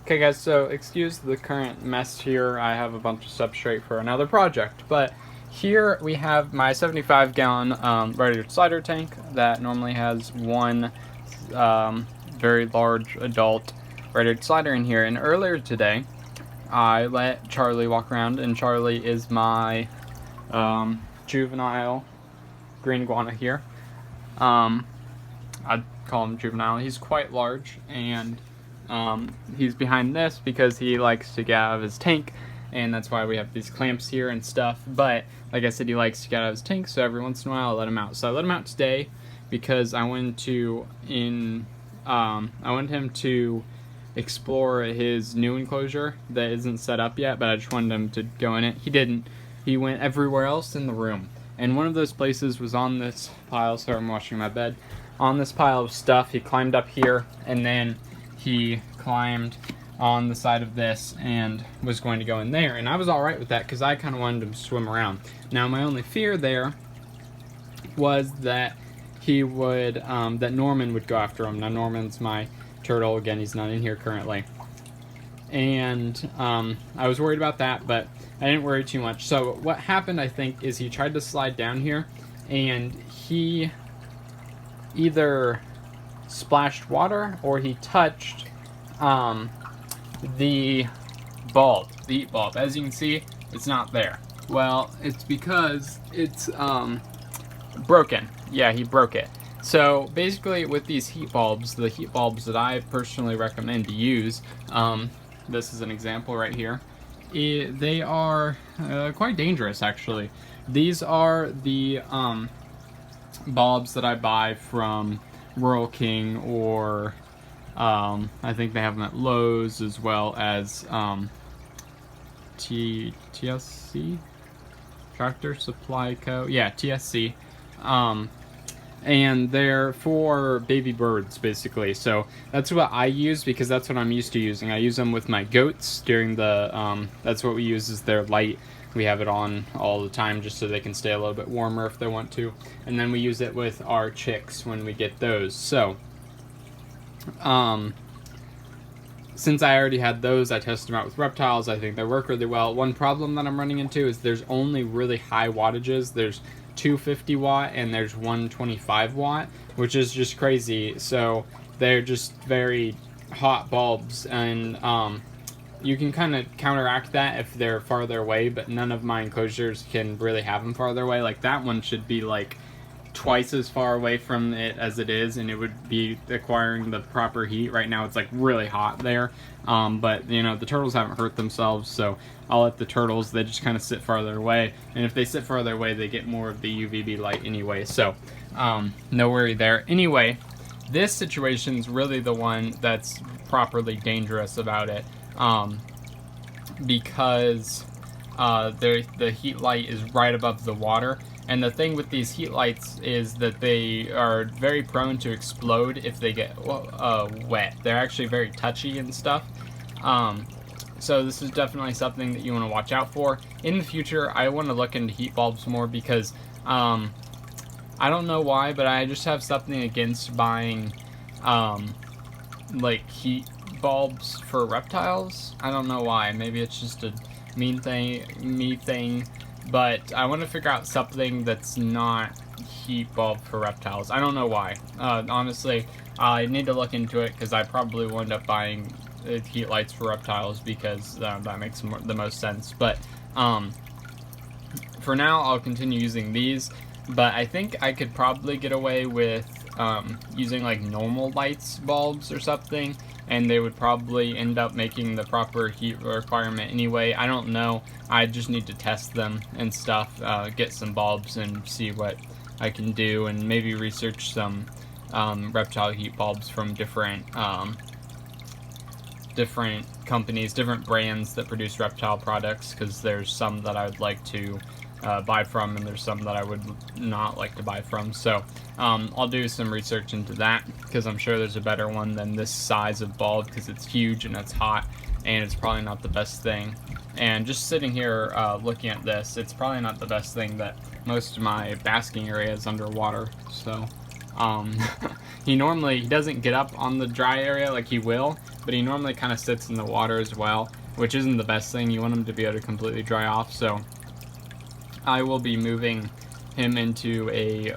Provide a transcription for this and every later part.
Okay guys, so excuse the current mess here. I have a bunch of substrate for another project, but here we have my 75-gallon radiator slider tank that normally has one very large adult radiator slider in here. And earlier today, I let Charlie walk around, and Charlie is my juvenile green iguana here. I'd call him juvenile. He's quite large, and he's behind this because he likes to get out of his tank, and that's why we have these clamps here and stuff. But like I said, he likes to get out of his tank, so every once in a while I let him out. So I let him out today because I wanted him to explore his new enclosure that isn't set up yet, but I just wanted him to go in it. He didn't. He went everywhere else in the room, and one of those places was on this pile. Sorry, I'm washing my bed. On this pile of stuff, he climbed up here, and then he climbed on the side of this and was going to go in there. And I was alright with that because I kind of wanted him to swim around. Now, my only fear there was that he would, that Norman would go after him. Now, Norman's my turtle. Again, he's not in here currently. And I was worried about that, but I didn't worry too much. So what happened, I think, is he tried to slide down here, and he either splashed water or he touched the bulb, the heat bulb. As you can see, it's not there. Well, it's because it's broken. Yeah, he broke it. So basically with these heat bulbs, the heat bulbs that I personally recommend to use, this is an example right here, they are quite dangerous actually. These are the bulbs that I buy from Rural King, or I think they have them at Lowe's, as well as TSC, Tractor Supply Co. Yeah, TSC. And they're for baby birds, basically. So that's what I use because that's what I'm used to using. I use them with my goats during the, that's what we use, is their light. We have it on all the time just so they can stay a little bit warmer if they want to. And then we use it with our chicks when we get those. So, since I already had those, I tested them out with reptiles. I think they work really well. One problem that I'm running into is there's only really high wattages. There's 250 watt and there's 125 watt, which is just crazy. So they're just very hot bulbs, and you can kind of counteract that if they're farther away, but none of my enclosures can really have them farther away. Like that one should be like twice as far away from it as it is, and it would be acquiring the proper heat. Right now it's like really hot there, but you know, the turtles haven't hurt themselves, so I'll let the turtles, they just kind of sit farther away, and if they sit farther away they get more of the UVB light anyway, so no worry there. Anyway, this situation's really the one that's properly dangerous about it, because the heat light is right above the water. And the thing with these heat lights is that they are very prone to explode if they get wet. They're actually very touchy and stuff. So this is definitely something that you want to watch out for. In the future, I want to look into heat bulbs more because I don't know why, but I just have something against buying like heat bulbs for reptiles. I don't know why. Maybe it's just a me thing. But I want to figure out something that's not heat bulb for reptiles. I don't know why. Honestly, I need to look into it because I probably will end up buying heat lights for reptiles because that makes the most sense. But for now, I'll continue using these. But I think I could probably get away with using like normal lights bulbs or something, and they would probably end up making the proper heat requirement anyway. I don't know. I just need to test them and stuff, get some bulbs and see what I can do, and maybe research some reptile heat bulbs from different companies, different brands that produce reptile products, because there's some that I would like to buy from, and there's some that I would not like to buy from. So I'll do some research into that, because I'm sure there's a better one than this size of bulb, because it's huge and it's hot, and it's probably not the best thing. And just sitting here looking at this, it's probably not the best thing that most of my basking area is underwater. So he doesn't get up on the dry area like he will, but he normally kind of sits in the water as well, which isn't the best thing. You want him to be able to completely dry off, so I will be moving him into a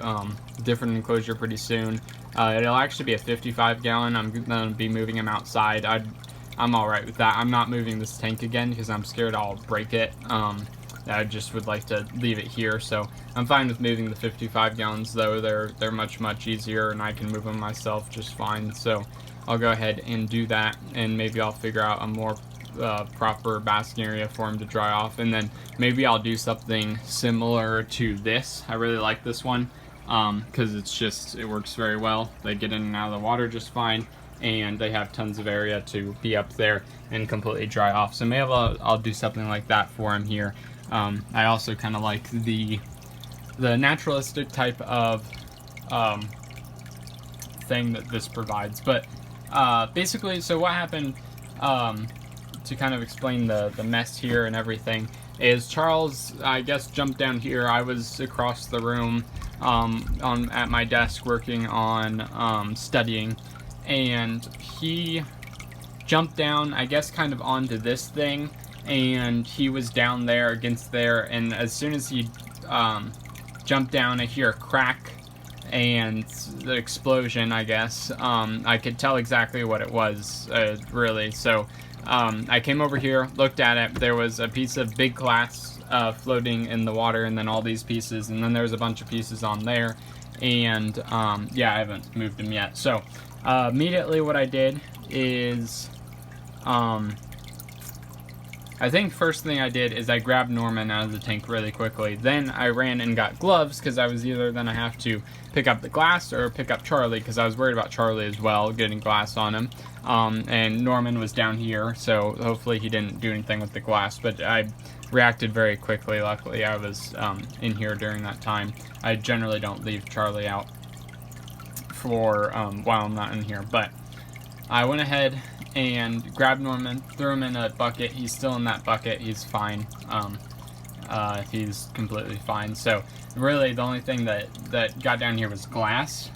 different enclosure pretty soon. It'll actually be a 55 gallon. I'm going to be moving him outside. I'm alright with that. I'm not moving this tank again because I'm scared I'll break it. I just would like to leave it here, so I'm fine with moving the 55 gallons, though. They're much easier, and I can move them myself just fine, so I'll go ahead and do that, and maybe I'll figure out a more proper basking area for him to dry off, and then maybe I'll do something similar to this. I really like this one because it works very well. They get in and out of the water just fine, and they have tons of area to be up there and completely dry off, so maybe I'll do something like that for him here. I also kind of like the naturalistic type of thing that this provides, but basically, so what happened, to kind of explain the mess here and everything, is Charles, I guess, jumped down here. I was across the room at my desk working on studying, and he jumped down, I guess, kind of onto this thing, and he was down there against there, and as soon as he jumped down, I hear a crack and the explosion, I guess. I could tell exactly what it was, really. So I came over here, looked at it. There was a piece of big glass floating in the water, and then all these pieces, and then there's a bunch of pieces on there, and yeah, I haven't moved them yet. So immediately what I did is I think first thing I did is I grabbed Norman out of the tank really quickly. Then I ran and got gloves because I was either going to have to pick up the glass or pick up Charlie, because I was worried about Charlie as well, getting glass on him. And Norman was down here, so hopefully he didn't do anything with the glass, but I reacted very quickly. Luckily, I was in here during that time. I generally don't leave Charlie out for while I'm not in here, but I went ahead and grabbed Norman, threw him in a bucket. He's still in that bucket. He's fine. He's completely fine. So really the only thing that got down here was glass.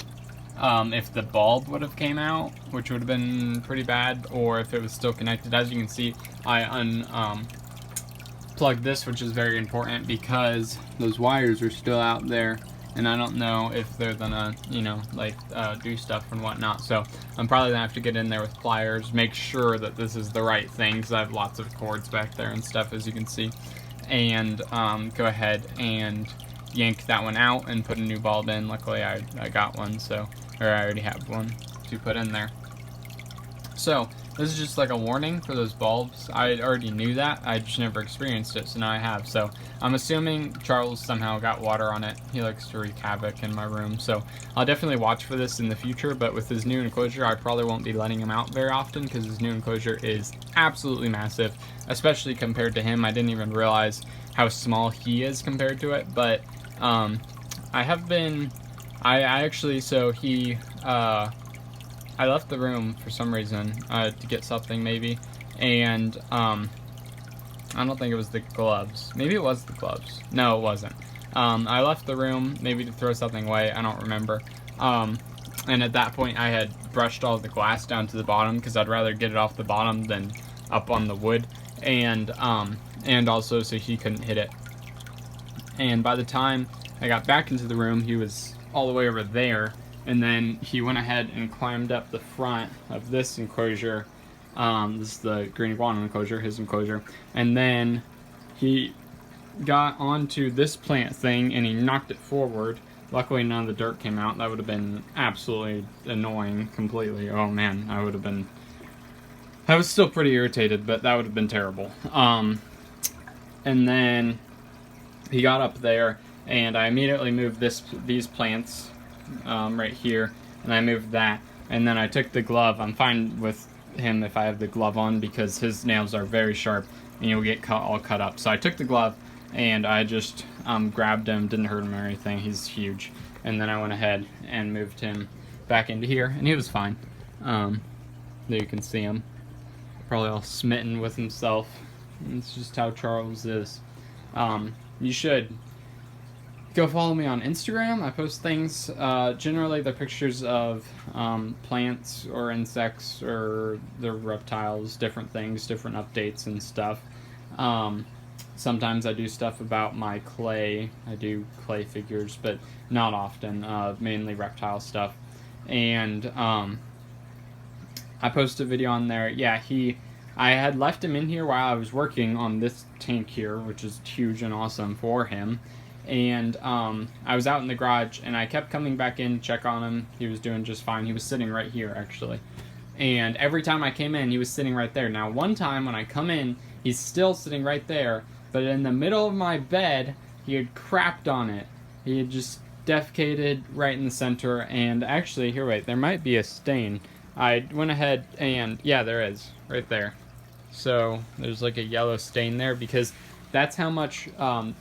If the bulb would have came out, which would have been pretty bad, or if it was still connected. As you can see, I unplugged this, which is very important because those wires are still out there, and I don't know if they're gonna, do stuff and whatnot. So I'm probably gonna have to get in there with pliers, make sure that this is the right thing, because I have lots of cords back there and stuff, as you can see, and go ahead and yank that one out and put a new bulb in. Luckily, I got one, or I already have one to put in there. So this is just like a warning for those bulbs. I already knew that. I just never experienced it, so now I have. So I'm assuming Charles somehow got water on it. He likes to wreak havoc in my room, so I'll definitely watch for this in the future, but with his new enclosure, I probably won't be letting him out very often because his new enclosure is absolutely massive, especially compared to him. I didn't even realize how small he is compared to it, but I left the room for some reason, to get something maybe, and I don't think it was the gloves. Maybe it was the gloves. No, it wasn't. I left the room maybe to throw something away. I don't remember. And at that point, I had brushed all the glass down to the bottom because I'd rather get it off the bottom than up on the wood, and also so he couldn't hit it. And by the time I got back into the room, he was all the way over there. And then he went ahead and climbed up the front of this enclosure. This is the green iguana enclosure, his enclosure. And then he got onto this plant thing and he knocked it forward. Luckily, none of the dirt came out. That would have been absolutely annoying completely. Oh man, I was still pretty irritated, but that would have been terrible. And then he got up there, and I immediately moved these plants right here, and I moved that, and then I took the glove. I'm fine with him if I have the glove on because his nails are very sharp and he'll get all cut up. So I took the glove and I just grabbed him, didn't hurt him or anything. He's huge. And then I went ahead and moved him back into here, and he was fine. There you can see him, probably all smitten with himself. It's just how Charles is. You should go follow me on Instagram. I post things, generally they're pictures of plants or insects or the reptiles, different things, different updates and stuff. Sometimes I do stuff about my clay. I do clay figures, but not often, mainly reptile stuff. And I posted a video on there. Yeah, I had left him in here while I was working on this tank here, which is huge and awesome for him. And I was out in the garage, and I kept coming back in to check on him. He was doing just fine. He was sitting right here, actually. And every time I came in, he was sitting right there. Now, one time when I come in, he's still sitting right there, but in the middle of my bed, he had crapped on it. He had just defecated right in the center, and actually, here, wait, there might be a stain. I went ahead and, yeah, there is, right there. So, there's like a yellow stain there, because that's how much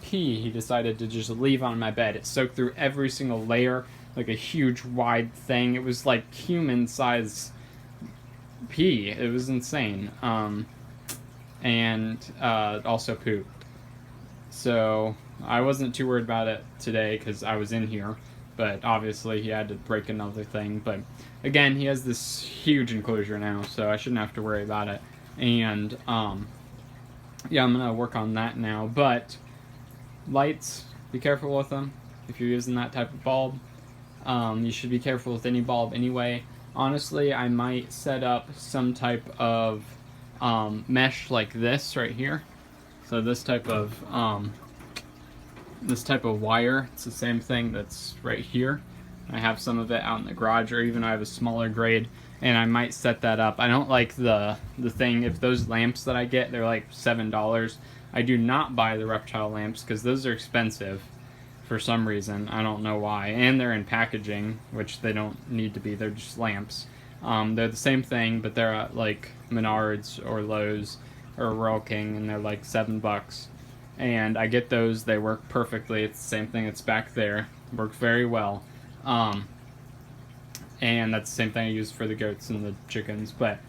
pee he decided to just leave on my bed. It soaked through every single layer, like a huge, wide thing. It was like human-size pee. It was insane. And also poop. So I wasn't too worried about it today because I was in here, but obviously he had to break another thing. But again, he has this huge enclosure now, so I shouldn't have to worry about it. And yeah, I'm gonna work on that now. But lights, be careful with them if you're using that type of bulb. You should be careful with any bulb anyway. Honestly, I might set up some type of mesh like this right here. So this type of wire, it's the same thing that's right here. I have some of it out in the garage, or even I have a smaller grade, and I might set that up. I don't like the thing, if those lamps that I get, they're like $7. I do not buy the reptile lamps because those are expensive for some reason. I don't know why. And they're in packaging, which they don't need to be. They're just lamps. They're the same thing, but they're at like Menards or Lowe's or Royal King, and they're like $7. And I get those. They work perfectly. It's the same thing that's back there. Work very well. And that's the same thing I use for the goats and the chickens. But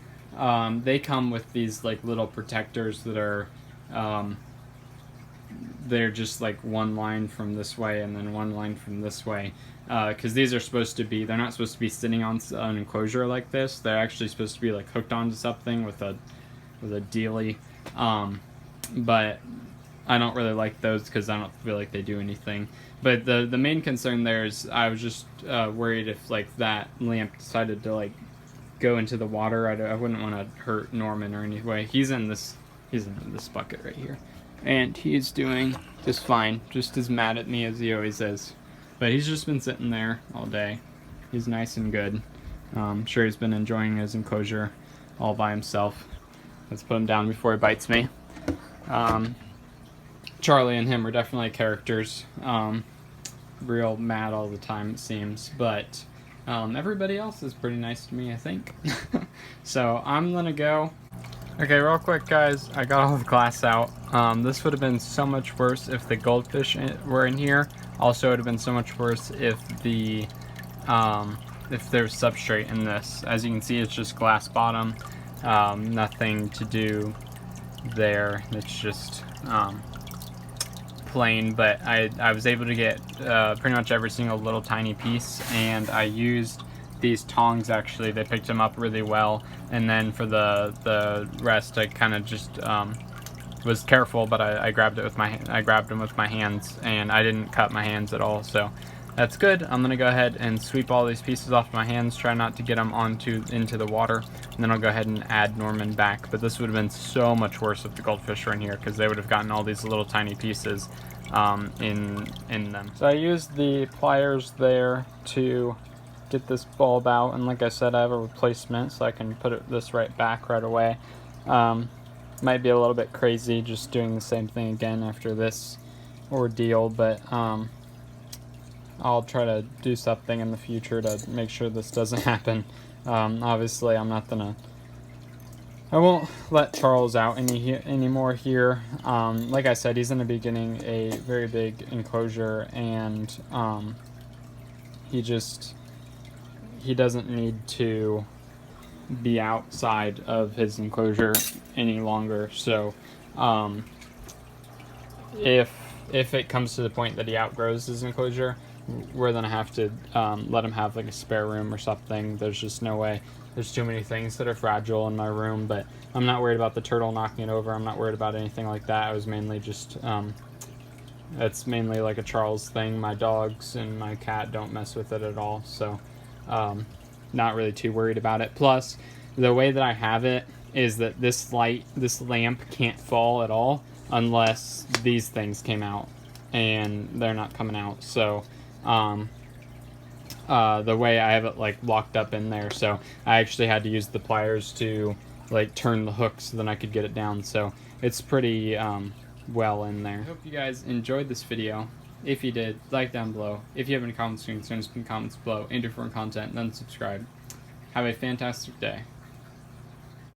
they come with these like little protectors that are they're just like one line from this way and then one line from this way, because these are supposed to be, they're not supposed to be sitting on an enclosure like this. They're actually supposed to be like hooked onto something with a dealie, but I don't really like those because I don't feel like they do anything. But the main concern there is I was just worried if like that lamp decided to like go into the water. I wouldn't want to hurt Norman or anyway. He's in this bucket right here, and he's doing just fine, just as mad at me as he always is. But he's just been sitting there all day. He's nice and good. I'm sure he's been enjoying his enclosure all by himself. Let's put him down before he bites me. Charlie and him are definitely characters. Real mad all the time, it seems. But everybody else is pretty nice to me, I think. So I'm gonna go. Okay, real quick, guys. I got all the glass out. This would have been so much worse if the goldfish were in here. Also, it would have been so much worse if the if there's substrate in this. As you can see, it's just glass bottom. Nothing to do there. It's just plain. But I was able to get pretty much every single little tiny piece, and I used these tongs. Actually, they picked them up really well. And then for the rest, I kind of just was careful, but I grabbed it with I grabbed them with my hands, and I didn't cut my hands at all. So that's good. I'm gonna go ahead and sweep all these pieces off my hands. Try not to get them into the water, and then I'll go ahead and add Norman back. But this would have been so much worse if the goldfish were in here, because they would have gotten all these little tiny pieces in them. So I used the pliers there to get this bulb out, and like I said, I have a replacement, so I can put this right back right away. Might be a little bit crazy just doing the same thing again after this ordeal, but I'll try to do something in the future to make sure this doesn't happen. Obviously, I won't let Charles out anymore here. Like I said, he's in the beginning a very big enclosure, and he doesn't need to be outside of his enclosure any longer. So if if it comes to the point that he outgrows his enclosure, we're gonna have to let him have like a spare room or something. There's just no way. There's too many things that are fragile in my room, but I'm not worried about the turtle knocking it over. I'm not worried about anything like that. I was mainly just it's mainly like a Charles thing. My dogs and my cat don't mess with it at all, so not really too worried about it. Plus, the way that I have it is that this lamp can't fall at all unless these things came out, and they're not coming out. So the way I have it like locked up in there, so I actually had to use the pliers to like turn the hook so then I could get it down. So it's pretty well in there. I hope you guys enjoyed this video. If you did, like down below. If you have any comments or concerns, comments below. And if you want content, then subscribe. Have a fantastic day.